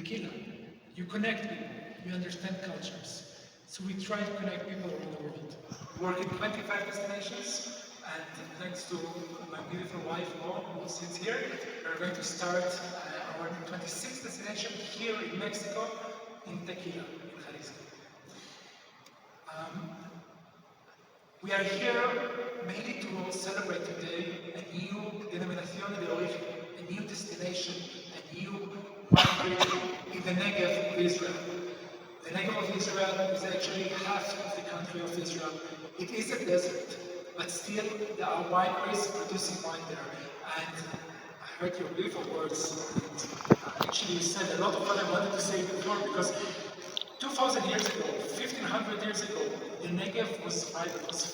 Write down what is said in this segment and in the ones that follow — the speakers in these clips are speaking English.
tequila. You connect people, you understand cultures. So we try to connect people around the world. We work in 25 destinations, and thanks to my beautiful wife, Mo, who sits here, we're going to start our 26th destination here in Mexico, in Tequila, in Jalisco. We are here mainly to celebrate today a new denominación de origen, a new destination, a new wine region in the Negev of Israel. The Negev of Israel is actually half of the country of Israel. It is a desert, but still there are wineries producing wine there. And I heard your beautiful words. Actually, you said a lot of what I wanted to say before, because 2,000 years ago, 1,500 years ago, the Negev was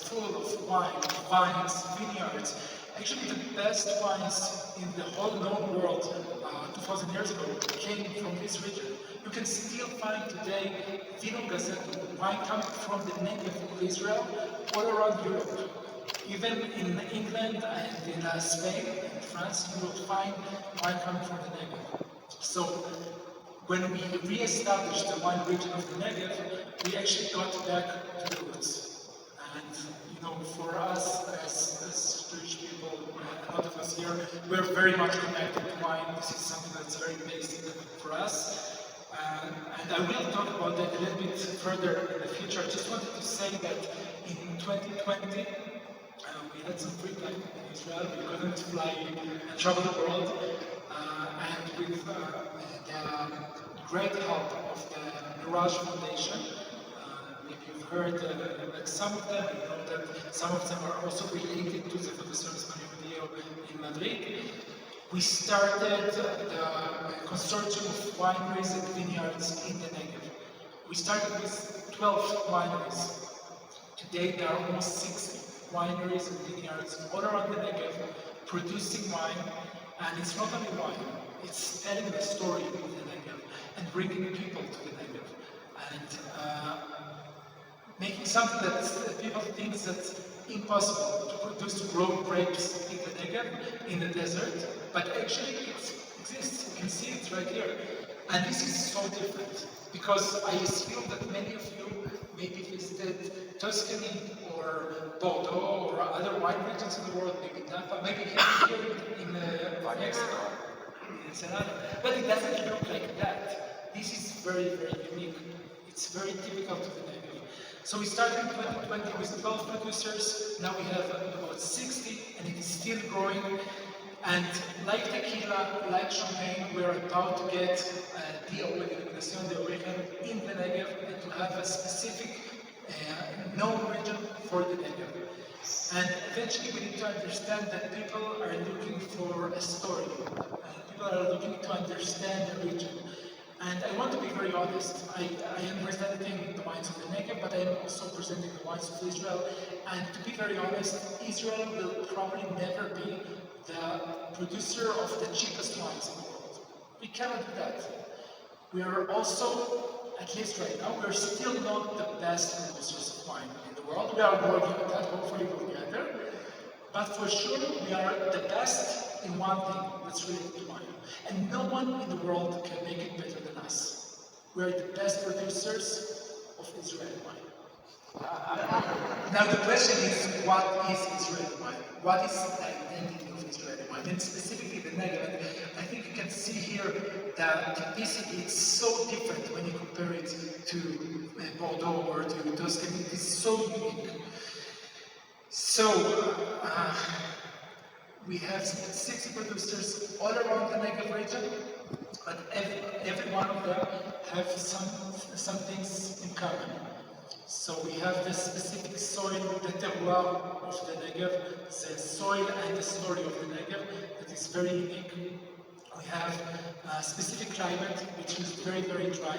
full of wine, vines, vineyards. Actually, the best wines in the whole known world 2,000 years ago came from this region. You can still find today vino desierto, wine coming from the Negev of Israel all around Europe. Even in England and in Spain and France, you will find wine coming from the Negev. So when we re-established the wine region of the Negev, we actually got back to the roots. And you know, for us as Jewish people, a lot of us here, we're very much connected to wine. This is something that's very basic for us. And I will talk about that a little bit further in the future. I just wanted to say that in 2020, we had some free time in Israel. We couldn't fly and travel the world. And with the great help of the Mirage Foundation, maybe you've heard that some of them, you know that some of them are also related to the FUNDACION HISPANOJUDIA in Madrid. We started the consortium of wineries and vineyards in the Negev. We started with 12 wineries. Today there are almost 60 wineries and vineyards all around the Negev producing wine, and it's not only wine, it's telling the story of the Negev and bringing people to the Negev and making something that people think that's impossible to produce, to grow grapes in the Negev, in the desert, but actually it exists. You can see it right here. And this is so different, because I assume that many of you maybe visited Tuscany or Bordeaux or other wine regions in the world, maybe Napa, maybe here in Mexico, in Ensenada. But it doesn't look like that. This is very, very unique. It's very typical to the Negev. So we started in 2020 with 12 producers. Now we have about 60, and it is still growing. And like tequila, like champagne, we're about to get denominación de origen in the Negev and to have a specific known region for the Negev. And eventually we need to understand that people are looking for a story. People are looking to understand the region. And I want to be very honest. I am presenting the wines of the Negev, but I am also presenting the wines of Israel. And to be very honest, Israel will probably never be the producer of the cheapest wines in the world. We cannot do that. We are also, at least right now, we are still not the best producers of wine in the world. We are working on that, hopefully we'll get there. But for sure, we are the best in one thing that's related to wine. And no one in the world can make it better than us. We are the best producers of Israeli wine. Now the question is, what is Israeli wine? What is the identity of Israeli wine? And specifically the Negev. I think you can see here that typicity is so different when you compare it to Bordeaux or to Tuscany. It is so unique. So, we have 60 producers all around the Negev region, but every one of them have some things in common. So we have the specific soil, the terroir of the Negev, the soil and the story of the Negev that is very unique. We have a specific climate which is very, very dry.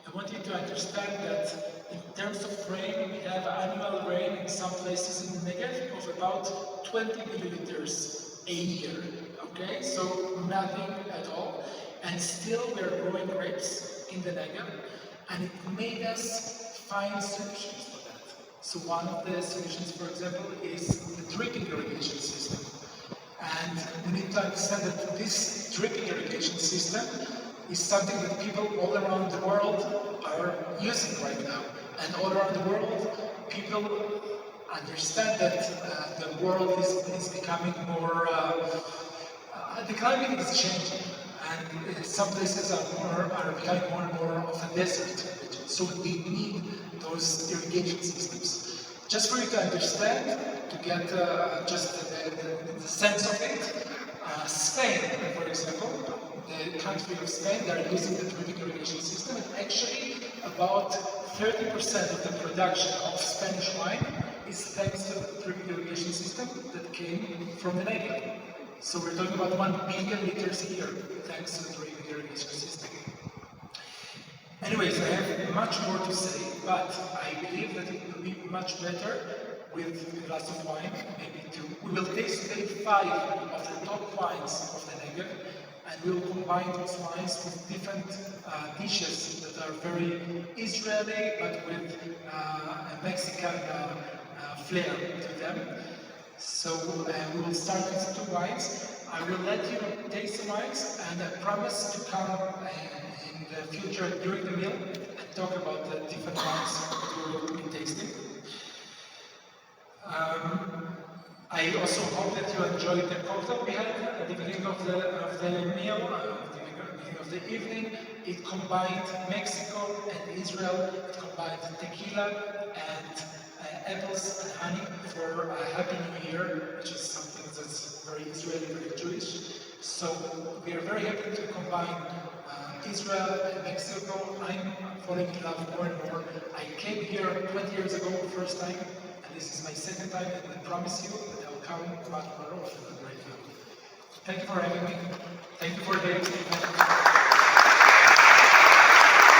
I want you to understand that in terms of rain, we have annual rain in some places in the Negev of about 20 milliliters a year. Okay, so nothing at all. And still we are growing grapes in the Negev, and it made us find solutions for that. So one of the solutions, for example, is the dripping irrigation system. And we need to understand that this dripping irrigation system is something that people all around the world are using right now. And all around the world, people understand that the world is becoming more, the climate is changing, and some places are becoming more and more of a desert. So we need those irrigation systems. Just for you to understand, to get just the sense of it, Spain, for example, the country of Spain, they are using the drip irrigation system, and actually about 30% of the production of Spanish wine is thanks to the drip irrigation system that came from the Negev. So we're talking about 1 billion liters a year thanks to the drip irrigation system. Anyways, I have much more to say, but I believe that it will be much better with a glass of wine, maybe 2. We will taste today 5 of the top wines of the Negev, and we will combine those wines with different dishes that are very Israeli, but with a Mexican flair to them. So we will start with 2 wines. I will let you taste the wines, and I promise to come in the future during the meal and talk about the different wines that we will be tasting. I also hope that you enjoyed the cocktail we had at the beginning of the meal, at the beginning of the evening. It combined Mexico and Israel. It combined tequila and apples and honey for a Happy New Year, which is something that's very Israeli, very Jewish. So we are very happy to combine Israel and Mexico. I'm falling in love more and more. I came here 20 years ago the first time, and this is my second time, and I promise you that I'll come much more often right now. Thank you for having me. Thank you for the